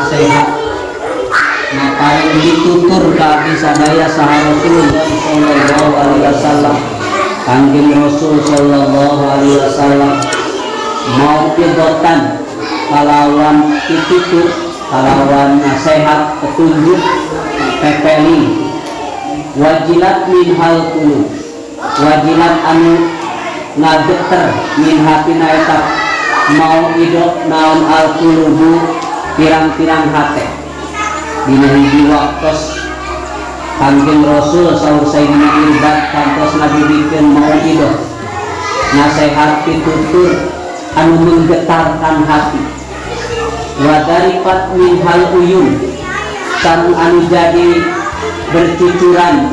nasihat maka yang ditutur ke abdi sadaya saha Rasulullah sallallahu alaihi wasallam. Kanjeng Rasul sallallahu alaihi wasallam mau idotan kalawan pitutur, kalawan nasihat, petunjuk, pepeli wajilat min hal qulub, wajilat anu ngageter min hatina eta mau idok naon al qulubu pirang-pirang hate. Dina hiji waktos Kanjeng Rasul saur Sayyidina Irbad kantos ngabibikeun mau idok nasihat pitutur anu menggetarkan hati. Wadaripat min hal uyun sareng anu jadi bercucuran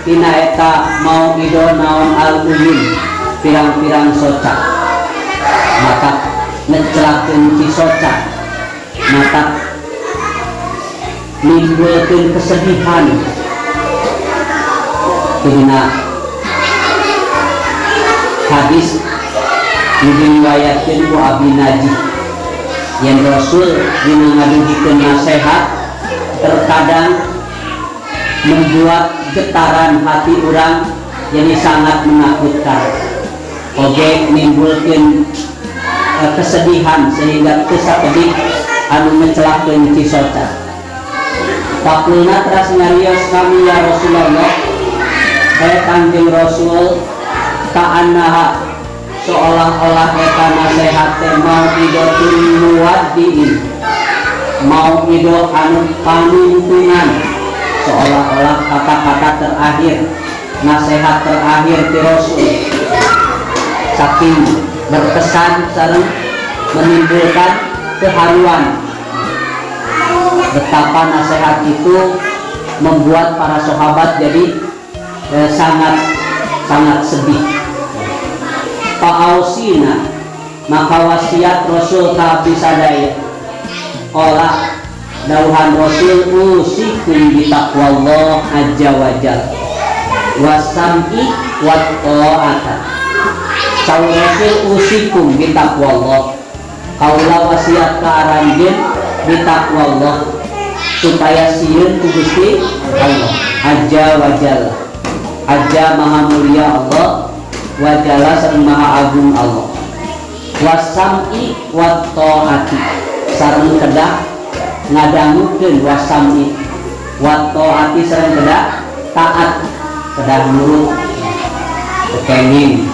tina eta mau ido naon al uyun pirang-pirang soca. Maka ngecelakeun ci soca, maka nimbulkeun kesedihan. Dina hadis diriwayatkeun ku Abi Najih yang Rasul dina ngaduhikeun nasihat terkadang membuat getaran hati orang jadi sangat menakutkan, oge menimbulkan kesedihan sehingga kesapedih anu mencelakeun ci soca. Pakulna teras ngarios kami ya Rasulullah, Kanjeng Rasul ka'annaha seolah-olah eta nasihat mau idotun muwaddiin, mau ido anu panuntunan, seolah-olah kata-kata terakhir, nasihat terakhir ti Rasul saking berkesan sareng menimbulkan keharuan. Betapa nasihat itu membuat para sahabat jadi sangat sedih. Fa'ausina maka wasiat Rasul ka abdi sadaya olah dauhan Rasul usikum bi taqwallah azza wa jalla wasam'i wat ta'ata. Saur Rasul usikum bi taqwallah, kaula wasiat ka aranjeun bi taqwallah supaya sieun ku Gusti Allah azza wa jalla. Azza maha mulia Allah, wa jalla sareng maha agung Allah. Wasam'i wat ta'ati sareng kedah ngadangukeun wasam'i wat ta'ati sareng kedah taat, kedah nurut kepengin.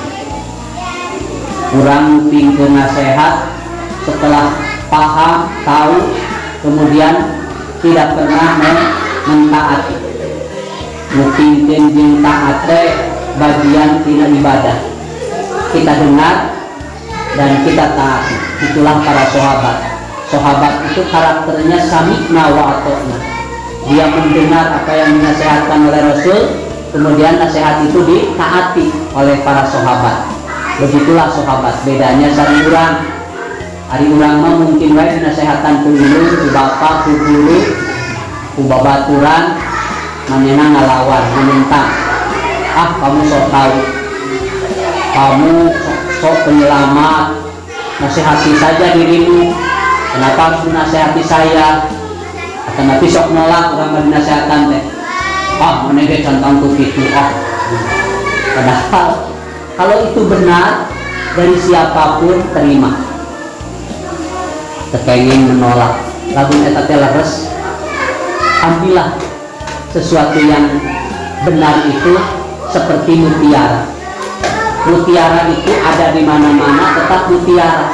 Urang pingkeun nasihat setelah paham tahu kemudian tidak pernah mentaati. Mungkin jeung taat bagian tina ibadah. Kita dengar dan kita taati. Itulah para sahabat. Sahabat itu karakternya sami'na wa ata'na. Dia mendengar apa yang dinasihatkan oleh Rasul, kemudian nasihat itu ditaati oleh para sahabat. Begitulah sahabat. Bedanya sareng urang. Ari urang mah mungkin wae dinasehatan ku ulun, ku bapak, ku guru, ku babaturan, manehna ngalawan, menentang. Ah, kamu sok tahu, kamu sok penyelamat, nasihati saja dirimu, kenapa harus menasihati saya? Atau nanti sok nolak orang dinasihatan teh. Ah, mana ge cantang ku kitu ah. Padahal kalau itu benar dari siapapun terima. Kepengin menolak, lamun eta teh leres, ambillah sesuatu yang benar itu seperti mutiara. Mutiara itu ada di mana-mana tetap mutiara.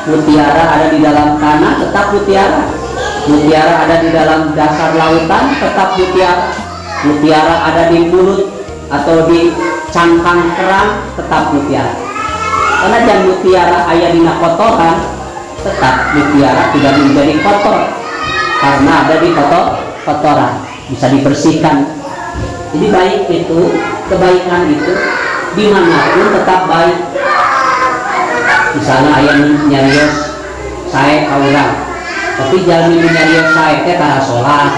Mutiara ada di dalam tanah tetap mutiara. Mutiara ada di dalam dasar lautan tetap mutiara. Mutiara ada di mulut atau di cangkang kerang tetap mutiara. Karena yang mutiara aya dina kotoran tetap mutiara tidak menjadi kotor karena ada di kotoran, bisa dibersihkan. Jadi baik itu, kebaikan itu dimanapun tetap baik. Misalnya ayah nyarios saya kaurang, tapi jangan nyarios saya teh karena sholat,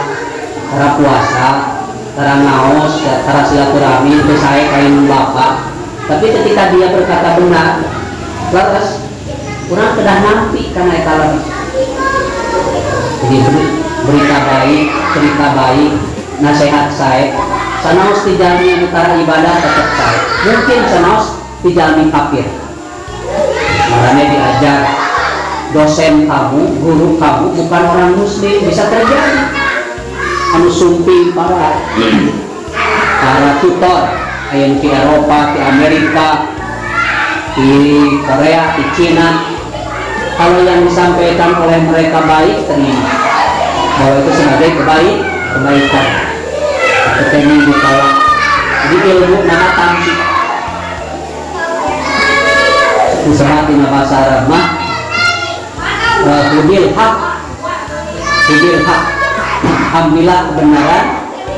karena puasa, karena ngaos, karena silaturahmi itu saya kain bapak. Tapi ketika dia berkata benar, laras orang kedah nampi karena ekalan. Jadi berita baik, cerita baik, nasihat saya sanaos tijami utara ibadah tetap saya mungkin sanaos tijami kafir. Makanya diajar dosen kamu, guru kamu bukan orang muslim, bisa terjadi anu sumping para tutor yang di Eropa, di Amerika, di Korea, di Cina. Kalau yang disampaikan oleh mereka baik, terima bahwa itu sebagai kebaikan. Ketemu ditolak. Jadi ilmu nama tamsi. Usaha di bahasa Arab mah hudil hak, ambillah kebenaran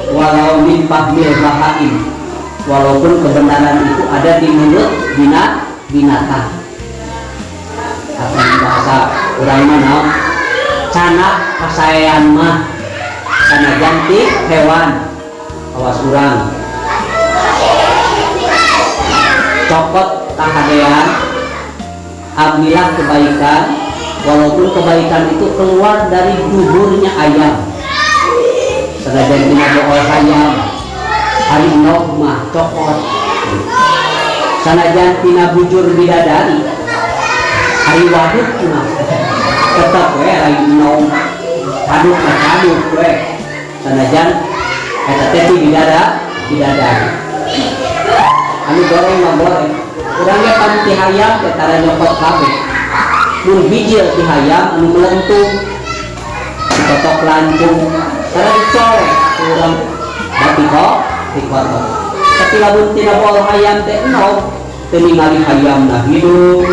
walau min fahmil bahaim, walaupun kebenaran itu ada di mulut binatang. Apa bahasa orang mana canak kasayan mah kana janti hewan awas urang cokot kahadean ambillah kebaikan walaupun kebaikan itu keluar dari duburnya ayam. Senajan tina bool hayam hari mah cokot, sanajan tina bujur bidadari hari waduk mah tetap we hari nom haduk we sanajan eta teh bidadari anu goreng mah goreng urang ge pan ti hayam teh tara nyokot kabeh mun bijil ti hayam anu melentung dikotok lancung tara dicolek urang bati kok dikotok tapi lamun tina bool hayam teh enom teu ningali hayamna hidup,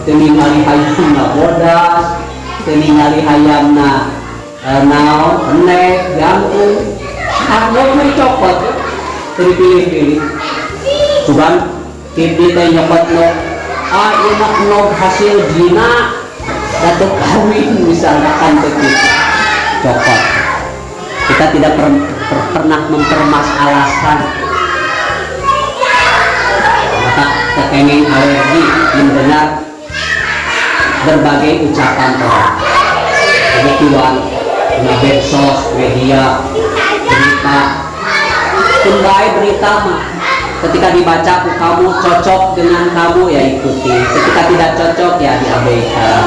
teu ningali hayamna bodas, teu ningali hayamna naon enek jantung anggo mah copot teu dipilih-pilih cuman kipi teh nyokotno ieu mah enom hasil jina datuk kawin misalkan teh copot. Kita tidak pernah mempermasalahkan maka kekenging alergi mendengar berbagai ucapan orang kebetulan na medsos, media, berita kembali berita mah ketika dibaca kamu cocok dengan kamu ya ikuti, ketika tidak cocok ya diabaikan.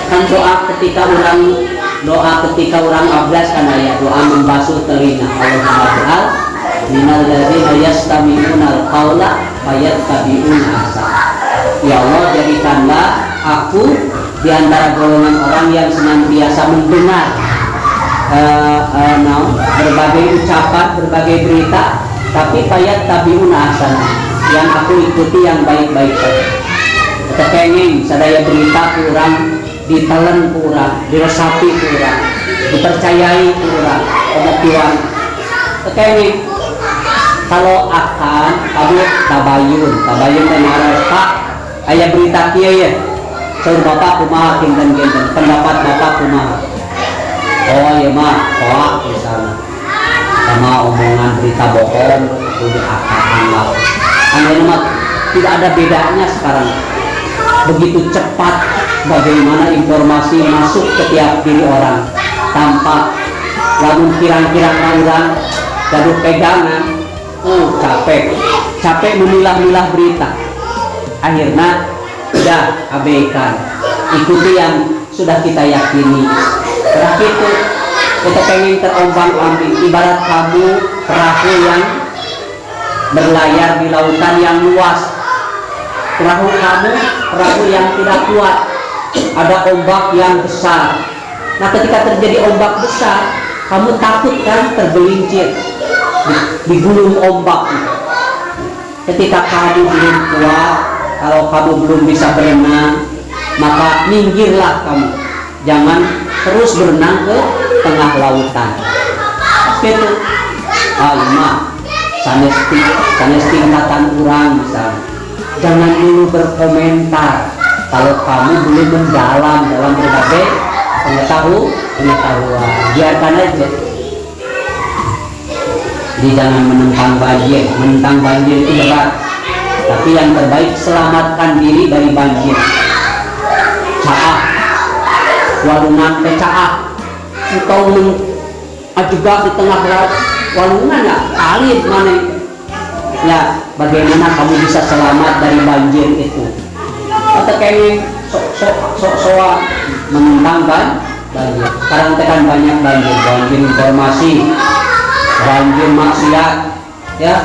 Kan doa ketika orang abdas kan ya doa membasuh telinga. Allahumma ja'al minal ladzina yastami'unal qaula fayattabi'una ahsana. Ya Allah, jadikanlah aku di antara golongan orang yang senantiasa mendengar berbagai ucapan, berbagai berita, tapi fayattabi'una ahsana, yang aku ikuti yang baik-baik saja. Kepengin sadaya berita kurang ditelen kurang, diresapi kurang, dipercayai kurang, pengetahuan. Kepengin kalau akan kamu tabayun dan harus Pak, ayah berita kia ya, seluruh bapak kumaha kinten pendapat bapak kumaha. Oh ya mah, hoak misalnya, sama omongan berita bohong, udah akan lah. Aneh mah tidak ada bedanya sekarang. Begitu cepat bagaimana informasi masuk ke tiap diri orang tanpa lalu kirang-kirang orang gaduh pegangan. Capek memilah-milah berita, akhirnya udah abaikan, ikuti yang sudah kita yakini. Terakhir itu kita pengen terombang-ambing, ibarat kamu perahu yang berlayar di lautan yang luas. Perahu kamu perahu yang tidak kuat, ada ombak yang besar. Nah ketika terjadi ombak besar, kamu takut kan tergelincir digulung ombak. Ketika kamu belum kuat, kalau kamu belum bisa berenang, maka minggirlah kamu, jangan terus berenang ke tengah lautan. Gitu. Mah sanes tingkatan kurang misalnya. Jangan dulu berkomentar kalau kamu belum mendalam dalam berbagai pengetahuan. Biarkan aja. Jadi jangan menentang banjir itu berat. Tapi yang terbaik selamatkan diri dari banjir. Caah, walungan teh caah, engkau juga di tengah walungan ya alit mana ya, bagaimana kamu bisa selamat dari banjir itu? Atau kayak sok menentang banjir. Sekarang tekan banyak banjir informasi, banjir maksiat, ya,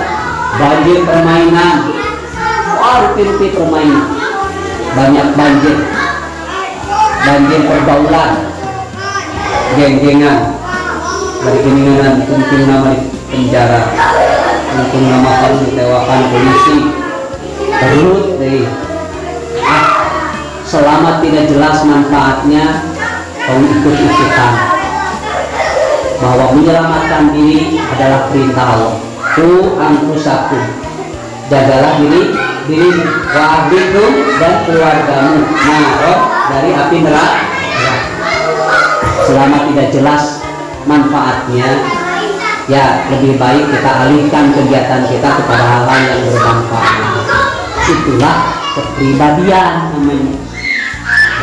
banjir permainan, rupi-rupi permainan, banyak banjir pergaulan, geng-gengan, dari geningan mungkin nama di penjara, mungkin nama kamu ditewakan polisi, terus deh. Selama tidak jelas manfaatnya, kamu ikut-ikutan. Bahwa menyelamatkan diri adalah perintah Allah. Ku anfusakum, jagalah diri wa ahlikum dan keluargamu dari api neraka. Selama tidak jelas manfaatnya, ya lebih baik kita alihkan kegiatan kita kepada hal-hal yang bermanfaat. Itulah kepribadian namanya.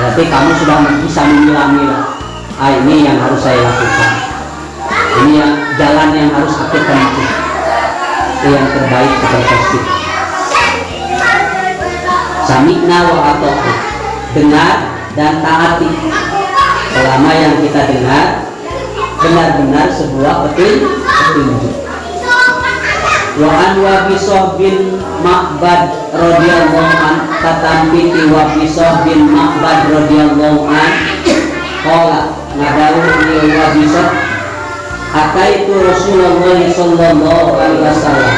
Berarti kamu sudah bisa memilah-milah, ini yang harus saya lakukan, ini yang jalan yang harus aku tempuh, itu yang terbaik, terpositif. Sami'na wa ata'na, dengar dan taati. Selama yang kita dengar benar-benar sebuah petunjuk. Wa an Wabisah bin Ma'bad radhiyallahu an, katampi ti Wabisah bin Ma'bad radhiyallahu an qala ngadawu li Wabisah ataitu Rasulullah sallallahu alaihi wasallam.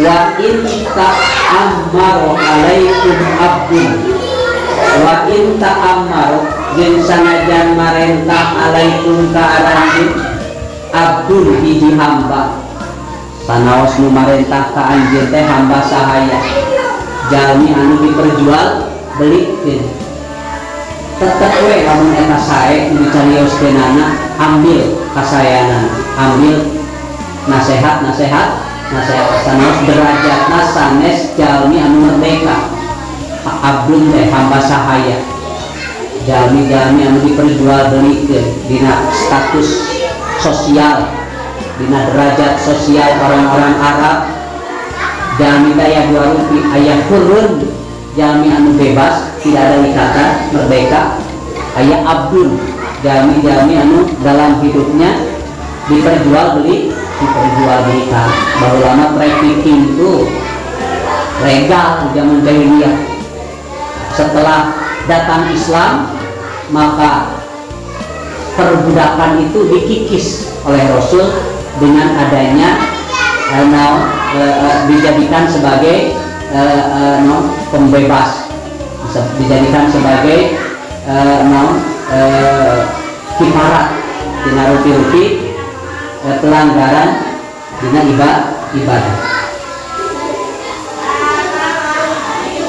Wa in ta'ammaru alaikum abdun, wa in ta'ammaru jeung sanajan marentah alaikum ka aranjeun abdun hiji hamba, sanaos nu marentah ka anjeun teh hamba sahaya, jalmi anu diperjual belikeun. Tetep we lamun eta sae nu dicarioskeunana ambil kasayanana, ambil nasihat sanaos derajatna sanes jalmi anu merdeka. Abdun teh hamba sahaya, jalmi-jalmi anu diperjualbelikeun dina status sosial, dina derajat sosial orang-orang Arab. Jalmi daya 2 rupiah aya kurun, jalmi anu bebas tidak ada ikatan merdeka. Aya abdun, jalmi-jalmi anu dalam hidupnya diperjualbelikan. Baru lama trafficking itu legal zaman jahiliyah. Setelah datang Islam, maka perbudakan itu dikikis oleh Rasul dengan adanya dijadikan sebagai pembebas, dijadikan sebagai kifarat dina rupi-rupi pelanggaran dina ibadah.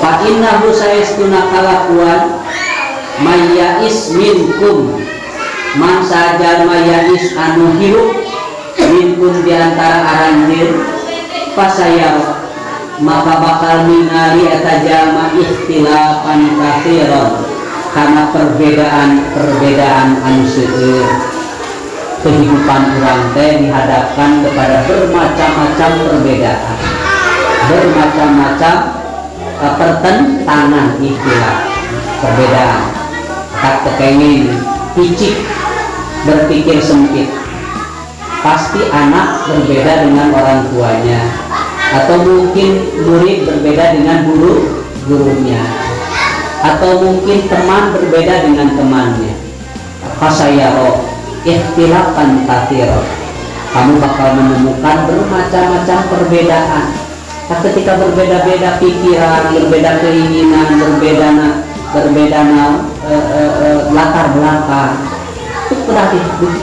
Fa innahu saestuna kalakuan mayyais minkum, man sajal mayyais anu hirup minkum diantara aranjeun, pasayar maka bakal ningali eta jalma ikhtilafan katsiran, karena perbedaan anu seueur. Kehidupan urang teh dihadapkan kepada bermacam-macam perbedaan, bermacam-macam pertentangan, ikhtilaf, perbedaan. Tak tekengin picik berpikir sempit, pasti anak berbeda dengan orang tuanya, atau mungkin murid berbeda dengan gurunya, atau mungkin teman berbeda dengan temannya. Fasayaro ikhtilafan katsiran, kamu bakal menemukan bermacam-macam perbedaan. Ketika berbeda-beda pikiran, berbeda keinginan, berbeda latar belakang, itu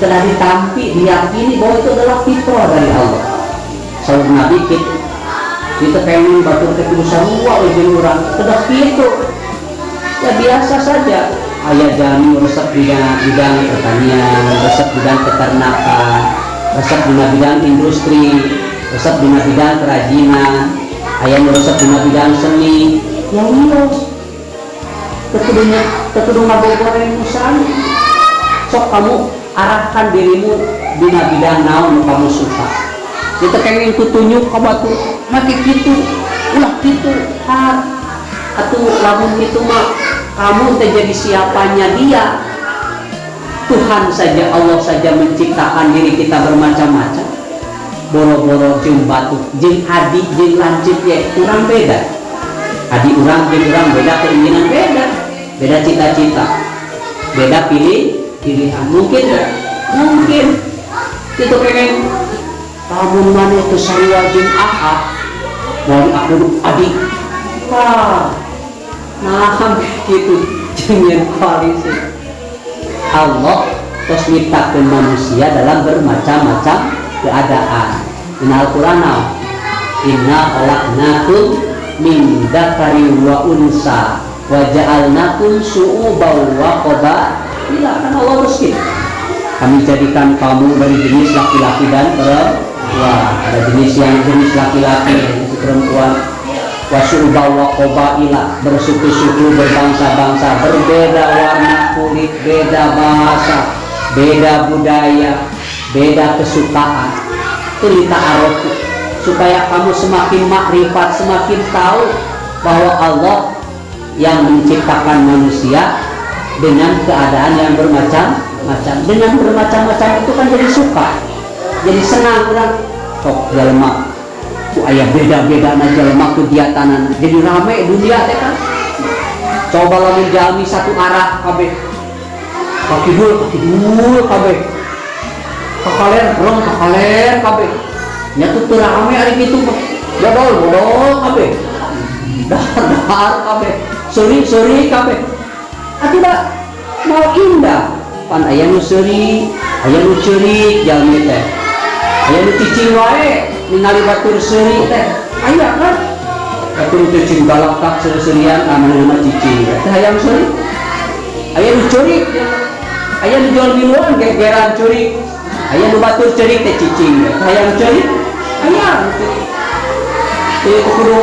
telah ditampi, diyakini bahwa itu adalah fitrah dari Allah. Saudara Nabi kita pengen batur ketulusan izin orang sudah itu ya biasa saja. Ayah jami resep bidang pertanian, resep bidang peternakan, resep bidang industri, resep bidang kerajinan, ayah resep bidang seni, yang ketuduh ngabogoreng musan. Sok kamu arahkan dirimu dina bidang naon kamu suka. Kita pengen kutunjuk ka batu, maki kitu, ulah kitu. Atuh lamun kitu mah kamu terjadi siapanya dia. Tuhan saja, Allah saja menciptakan diri kita bermacam-macam. Boro-boro jeung batu, jeung adi, jeung lancip ya, kurang beda. Adi urang jeung urang beda keinginan beda cita-cita, beda pilihan. Mungkin gak? Mungkin. Itu pengen kamu mana itu sarua jeung ahad mau aku adi. Wah, nah gitu jeung koalisi. Allah terus menciptakan manusia dalam bermacam-macam keadaan. Di Al-Quran, inna khalaqnakum min dzakari wa unsa wa ja'alnakum syu'uban wa qabaila. Kan Allah bersih. Kami jadikan kamu dari jenis laki-laki dan perempuan. Ada jenis yang jenis laki-laki, jenis perempuan. Wa syu'uban wa qabaila, bersuku-suku, berbangsa-bangsa, berbeda warna kulit, beda bahasa, beda budaya, beda kesukaan. Itu ta'arufu, supaya kamu semakin makrifat, semakin tahu bahwa Allah yang menciptakan manusia dengan keadaan yang bermacam-macam. Dengan bermacam-macam itu kan jadi suka, jadi senang orang. Sok jalma ku aya beda-beda na jalma kegiatan, jadi rame dunia teh kan. Coba lamun jalmi satu arah kabeh, kaki dul kabeh, kakaler kabeh. Nya tuh rame ari kitu mah. Bodol kabeh. Dahar kabeh. Seri kabeh. Atiba mau indah. Pan aya nu seuri, aya nu ceurik jalmi teh. Aya nu cicing wae ningali batur seuri teh. Aya kan? Batur cicing galak tak seuri-seurian namanya cicing. Teh aya nu seuri. Aya nu ceurik. Aya nu jual miluan gegeran ceurik. Aya nu batur ceurik teh cicing. Teh aya nu ceurik. Aya nu ceurik. Teh kudu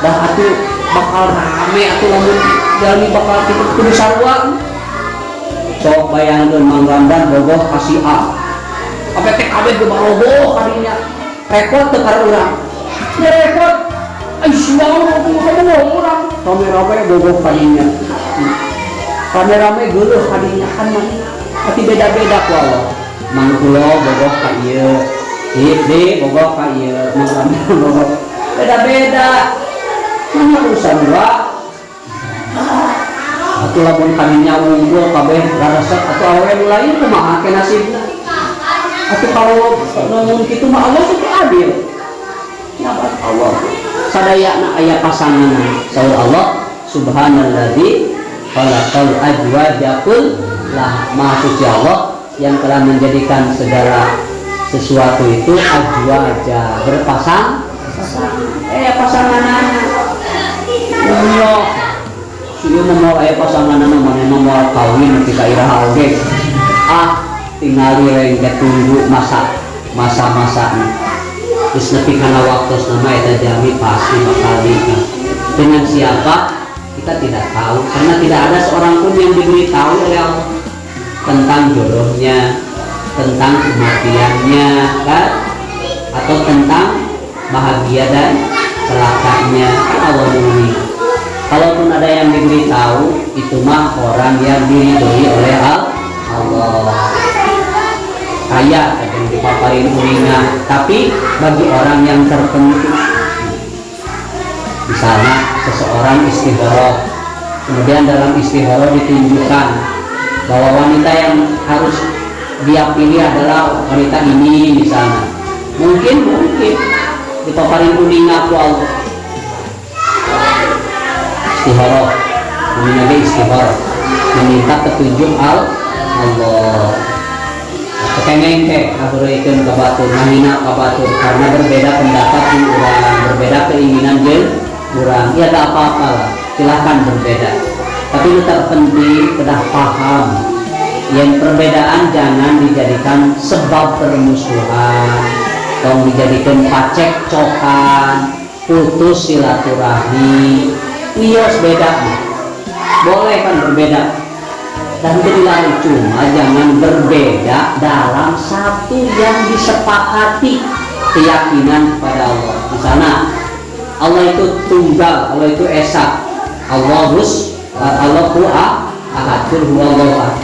dah atuh bakal rame atuh lamun jalmi bakal kudu sarua. Sok bayangkeun Mang Ramdan bogoh kasih A. Kabeh teh kabeh bogoh kadinya. Repot teu ka urang. Ya repot. Aisyah bogoh urang. Kamera we bogoh kadinya. Kamera we geuleuh kadinya kan mah. Tapi beda-beda ku Allah. Mang kula bogoh ka ieu. Di bogoh ka ieu. Mang Ramdan bogoh. Beda-beda. Mana urusan dua. Atuh lamun kadinya unggul kabeh rarasep atuh awewe nu lain kumaha ke nasibna. Atuh kalau namun kitu mah Allah teh adil. Nyabat Allah sadayana aya pasanganna. Saur Allah subhanalladzi khalaqal azwaja kullah. Maha suci Allah yang telah menjadikan segala sesuatu itu azwaja berpasang. Pasanganna. Allah ieu mau aya pasanganna maneh mau kawin nepi ka iraha oge. Tingali rengke tunggu masa-masana. Geus nepi kana waktosna mah eta jalmi pasti bakal nikah. Dengan siapa kita tidak tahu, karena tidak ada seorang pun yang diberitahu oleh Allah tentang jodohnya, tentang kematiannya, kan? Atau tentang bahagia dan celakanya. Kan Allah mengetahui. Kalaupun ada yang diberitahu, itu mah orang yang diridhoi oleh Allah. Kaya ada yang dipaparin uringan, tapi bagi orang yang tertentu, misalnya seseorang istikharah, kemudian dalam istikharah ditunjukkan bahwa wanita yang harus dia pilih adalah wanita ini misalnya. Mungkin dipaparin uringan ku Allah. Istikharah, namanya istikharah, meminta petunjuk Allah. Kengeng ngabureukeun ka batur, ngahina ka batur karena berbeda pendapat di urang, berbeda keinginan jeung urang. Ya tak apa-apa lah, silahkan berbeda. Tapi yang terpenting kedah paham. Yang perbedaan jangan dijadikan sebab permusuhan, atau dijadikan pacekcokan, putus silaturahmi. Wios beda boleh kan berbeda, dan dilarang, cuma jangan berbeda dalam satu yang disepakati keyakinan kepada Allah. Di sana Allah itu tunggal, Allah itu esa, Allahu ahad, qul huwallahu ahad.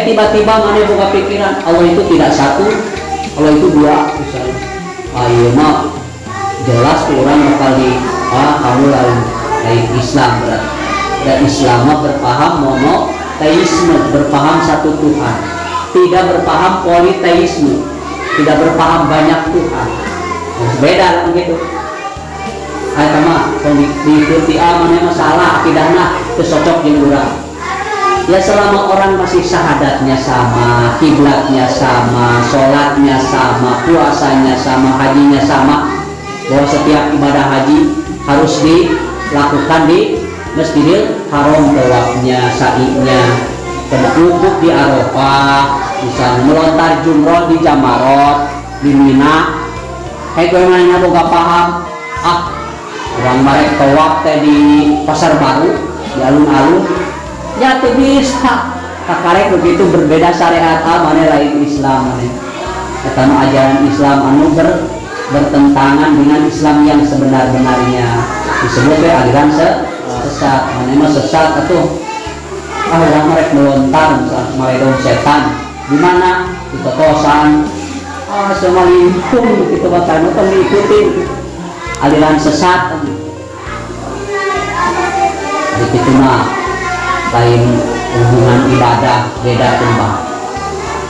Tiba-tiba mana buka pikiran Allah itu tidak satu, Allah itu dua misalnya. Ayo mah jelas orang bakal kamu lain Islam berarti. Dan Islam berpaham monoteisme, berpaham satu Tuhan, tidak berpaham politeisme, tidak berpaham banyak Tuhan. Beda lah begitu. Ayo mah diikuti mana masalah akidahna kesocok jeung urang. Ya selama orang masih syahadatnya sama, kiblatnya sama, sholatnya sama, puasanya sama, hajinya sama, bahwa setiap ibadah haji harus dilakukan di Masjidil Haram, tawafnya, sa'inya, berwukuf di Arafah, misalnya melontar jumroh di Jamarot, di Mina. Kayak gue nanya boga paham, orang mereka tawaf di Pasar Baru, di alun-alun, ya tuh bisa. Kakarek begitu berbeda syariat mana lain Islam mana. Karena ajaran Islam anu bertentangan dengan Islam yang sebenar-benarnya. Disebut aliran sesat. Mana sesat atau orang mereka melontar mereka setan. Di mana di kosan semua lingkung gitu bahkan itu mengikuti aliran sesat. Begitu mah lain hubungan ibadah beda kembang.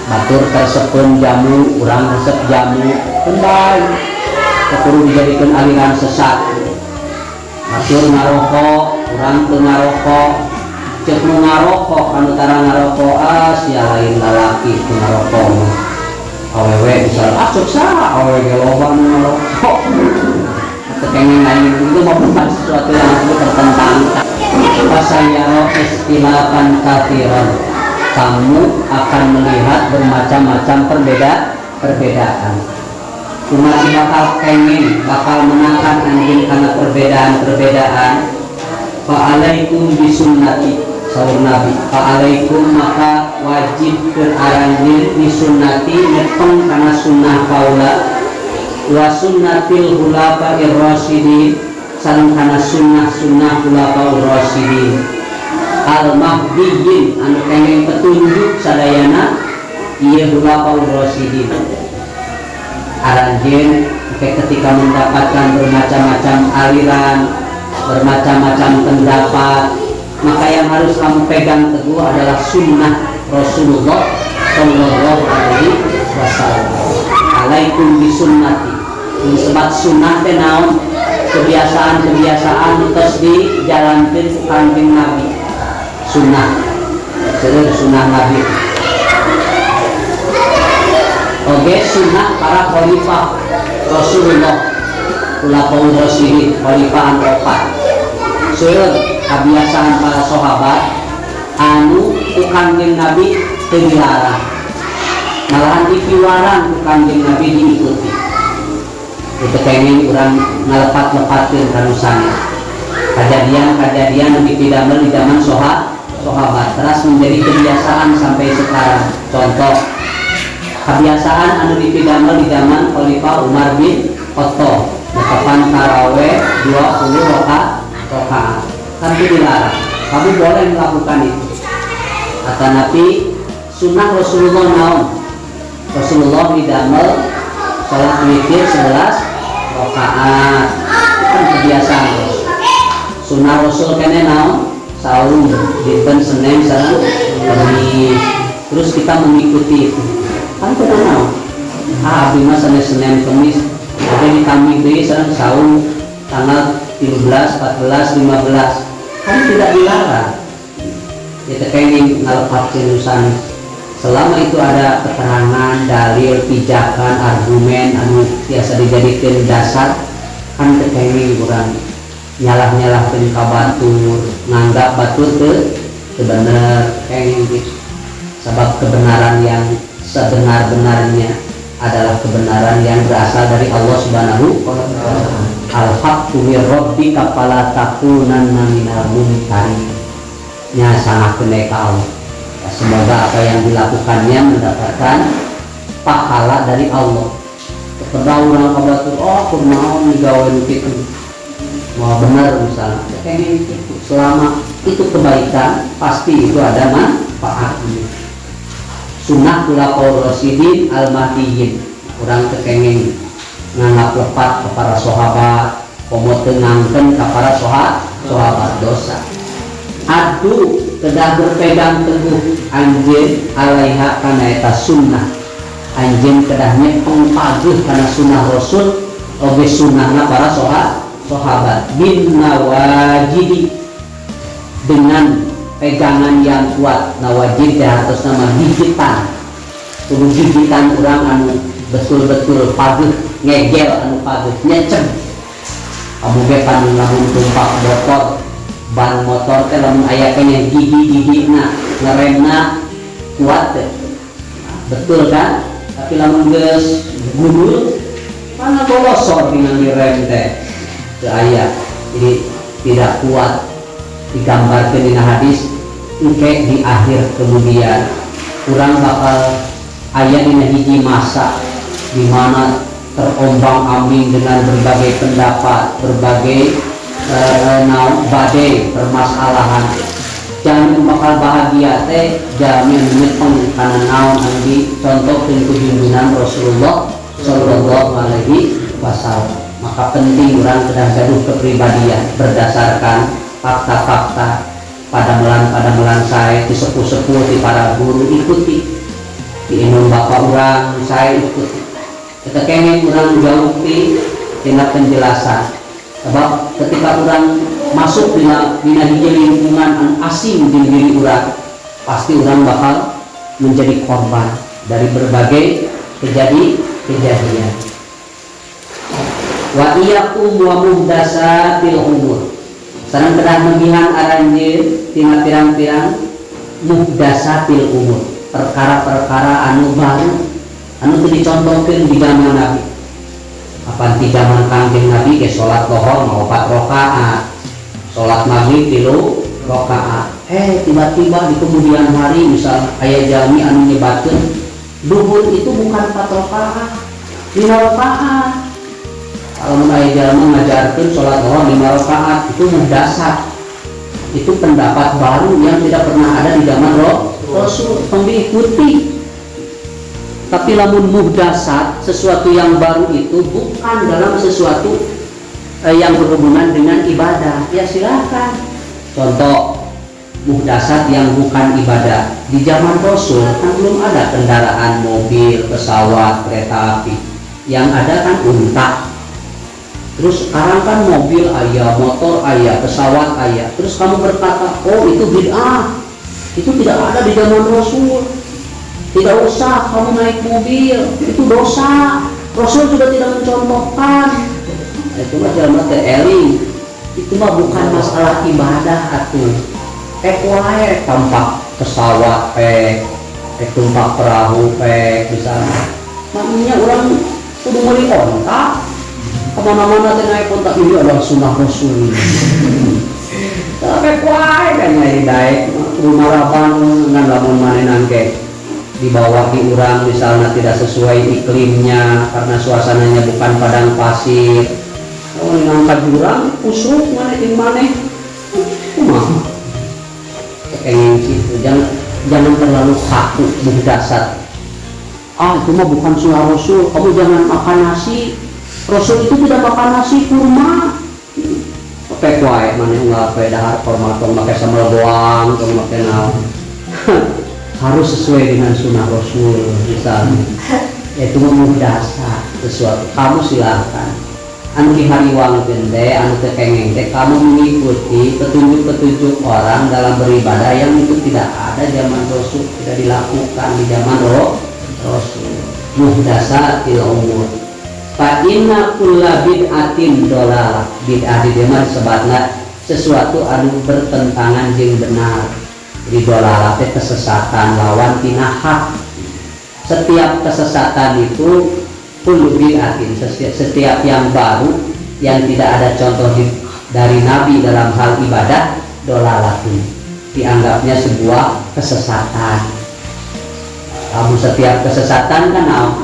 Batur tersepun jamu, orang resep jamu kembang. Kepuru dijadikan aliran sesat. Batur ngarokok, orang tuh ngarokok. Cek nu ngarokok, antara ngarokok sia lain lalaki tuh ngarokok. Awewe bisa sukses, awewe loba nu ngarokok. Kepengen lain itu merupakan sesuatu yang tertentang. Fasayaro istilahan kafiran, kamu akan melihat bermacam-macam perbedaan. Cuma bakal pengen, bakal menakan anjing karena perbedaan. Fa'alaikum bisunnati, sahur Nabi. Fa'alaikum maka wajib beranjir bisunnati, nepeng karena sunnah kaula. Wa sunnatil khulafa'ir rasyidin, sareng kana sunnah khulafaur rasyidin al-mahdiyyin anu kenging petunjuk sadayana ieu khulafaur rasyidin. Aranjeun ketika mendapatkan bermacam-macam aliran, bermacam-macam pendapat, maka yang harus kamu pegang teguh adalah sunnah Rasulullah sallallahu alaihi wasallam. Alaikum bisunnati. Disebut sunnah teh naon? Kebiasaan terus dijalankan kanjeng Nabi. Sunnah, seluruh sunnah Nabi. Oke, sunnah para khalifah Rasulullah, khulafaur rasyidin, khalifah opat. Seluruh kebiasaan para sahabat anu ku kanjeng Nabi teu dilarang, malahan dipiwarang ku kanjeng Nabi diikuti. Itu pengen orang ngalepat-lepatkan kanusannya kejadian-kejadian yang dipidamel di zaman sahabat terus menjadi kebiasaan sampai sekarang. Contoh kebiasaan anu dipidamel di zaman Khalifah Umar bin Khattab, netepan taraweh 20 rakaat kan itu dilarang. Kamu boleh melakukan itu kata Nabi. Sunnah Rasulullah naon? Rasulullah didamel salat witir 11 rakaat, kan kebiasaan. Sunnah Rasul kene naon? Saum dinten Senin sareng Kamis. Terus kita mengikuti itu. Kan kita naon? Abdi mah Senin Kamis, ada di kami deui sareng saum tanggal 13, 14, 15. Kan tidak dilarang. Kita kenging ngalepakeun urusan selama itu ada keterangan, dalil, pijakan, argumen anu biasa dijadikan dasar, kan tekenging kurang nyalah-nyalahkeun ka batur, nganggap batur teu bener kenging gitu. Sebab kebenaran yang sebenar-benarnya adalah kebenaran yang berasal dari Allah Subhanahu wa taala. Al-haqqu mir rabbika fala takunanna minal mumtarin. sangat kena Allah. Ya, semoga apa yang dilakukannya mendapatkan pahala dari Allah. Kepada orang kabatur, oh kurnaon digawe gitu, mau benar misalnya, pengen itu. Selama itu kebaikan, pasti itu ada manfaatnya. Sunnah kula qaul rasyidin al-mahdiyyin, orang kepengen nganggap lepat kepada sahabat, komo tenangkan kepada sahabat dosa. Adu kedah berpegang teguh anjeun alaiha kana eta sunnah. Anjeun kedahnya pengpaguh karena sunnah Rasul oge sunnahna para sahabat bin nawajidi, dengan pegangan yang kuat. Nawajid ya atas nama gigitan, kudu gigitan orang anu betul-betul paguh, ngegel anu paguh, nyecem. Kamu bepan lamun tumpak motor, ban motor teh lamun aya kene gigi-gigina ngeremna kuat teh. Betul kan? Tapi lamun geus gundul mana bolosor dengan direm teh teu aya, jadi tidak kuat. Digambarkan di hadis engke di akhir kemudian kurang bakal aya dina hiji masa di mana terombang-ambing dengan berbagai pendapat, berbagai badai permasalahan. Jamin bakal bahagia teh jamin nyepeng kana naon anu dicontohkeun ku junjungan Rasulullah sallallahu alaihi wasallam. Maka penting orang kedah gaduh kepribadian berdasarkan fakta-fakta pada melan saya di sepuh-sepuh, di para guru ikuti, di imam bapak orang saya ikuti. Kita kengeng orang jauh di tingkat penjelasan. Sebab ketika orang masuk dina hiji lingkungan asing di diri orang, pasti orang bakal menjadi korban dari berbagai kejadian. Wa iyyakum wa muhdatsatil umur. Sareng kedah membihan aranjeun tina pirang-pirang muhdatsatil umur, perkara-perkara anu baru anu teu dicontohkeun di zaman Nabi. Apan di zaman Kangjeng Nabi ke salat lohor mau 4 rakaat, salat maghrib 3 rakaat. Tiba-tiba di kemudian hari misal aya jami anu nyebatkeun duhur itu bukan 4 rakaat, 5 rakaat. Kalau mulai jalan mengajarkan sholat lohor 5 rakaat itu muhdasat, itu pendapat baru yang tidak pernah ada di zaman Rasul, diikuti. Tapi lamun muhdasat, sesuatu yang baru itu bukan dalam sesuatu yang berhubungan dengan ibadah, ya silakan. Contoh muhdasat yang bukan ibadah di zaman Rasul kan belum ada kendaraan mobil, pesawat, kereta api, yang ada kan unta. Terus sekarang kan mobil ayah, motor ayah, pesawat ayah. Terus kamu berkata, oh itu bid'ah, itu tidak ada di zaman Rasul. Tidak usah kamu naik mobil, itu dosa. Rasul juga tidak mencontohkan. Itu mah jalan eling. Itu mah bukan masalah ibadah atuh. Wae tampak pesawat tumpak perahu misalnya. Makanya orang kudu meuli onta. Kemana-mana naik kontak ini adalah sunnah Rasul. Tapi kuai kan nyai daek rumah rabang dengan lamun manenan ke dibawa di urang misalnya tidak sesuai iklimnya karena suasananya bukan padang pasir. Kalau ngangkat jurang usruk mana di mana? Kumaha? Pengen gitu. Jangan terlalu kaku muhdasat. Itu mah bukan sunnah Rasul. Kamu jangan makan nasi. Rasul itu tidak makan nasi kurma. Pakai kuai mana enggak pakai dahar kurma atau pakai sambal goang atau pakai naon. Harus sesuai dengan sunnah Rasul misalnya. Itu muhdasat sesuatu. Kamu silakan. Anu dihariwangkeun teh, anu teu kengeng teh, kamu mengikuti petunjuk-petunjuk orang dalam beribadah yang itu tidak ada zaman Rasul, tidak dilakukan di zaman Rasul. Muhdatsatil umur. Fa inna kulla bid'atin dolalah. Bid'ah di dieu mah disebutna sesuatu anu bertentangan jeung benar. Jadi dolalah teh kesesatan lawan tina hak. Setiap kesesatan itu kullu bid'atin, setiap yang baru yang tidak ada contoh dari Nabi dalam hal ibadah dolalatin. dianggapnya sebuah kesesatan. Kamu setiap kesesatan kan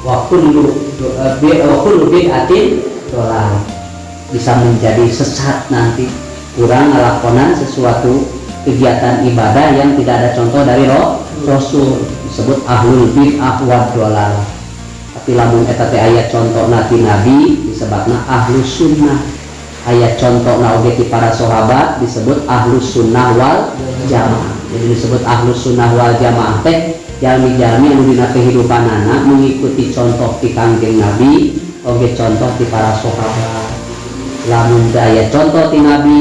wa kullu bid'atin dolalah, bisa menjadi sesat nanti. Kurang ngelakonan sesuatu kegiatan ibadah yang tidak ada contoh dari Rasul, disebut ahlul bid'ah wa dolalah. Tapi lamun eta teh aya contoh Nabi disebutna ahlus sunnah, aya contoh oge ti para sahabat disebut ahlus sunnah wal jamaah. Jadi disebut ahlus sunnah wal jamaah teh jalmi-jalmi anu dina kehidupanana mengikuti contoh ti Kangjeng Nabi oge contoh ti para sahabat. Lamun aya contoh ti Nabi,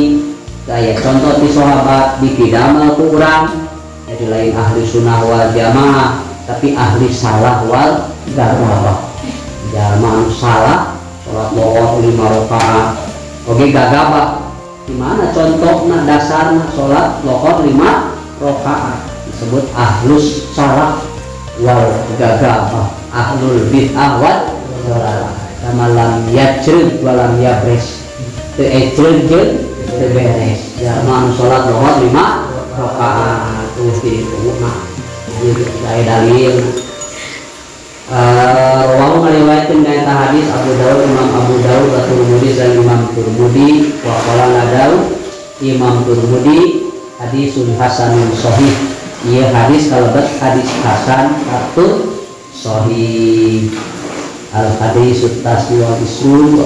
aya contoh ti sahabat dipidamel ku urang, jadi lain ahli sunnah wal jamaah tapi ahli salah wal gagabah. Jalma anu salah salat lohor 5 rakaat oge gagabah. Gimana contohna dasarna salat lohor 5 rakaat disebut ahlus salah wal gagabah, ahlul bid'ah wal dalalah. Kamalam yajrud walam yabres, teu ejrud jeung teu beres. Jalma anu salat lohor 5 rakaat itu mah ieu dalil. Rawahu ngariwayatkeun kana eta hadis Abu Daud, Imam Abu Daud, At-Tirmidzi dan Imam Tirmidzi. Wa qala Daud Imam Tirmidzi hadisul hasanun shahih. Ieu hadis kalebet hadis hasan atau shahih. Al hadis tasmi wal isrun.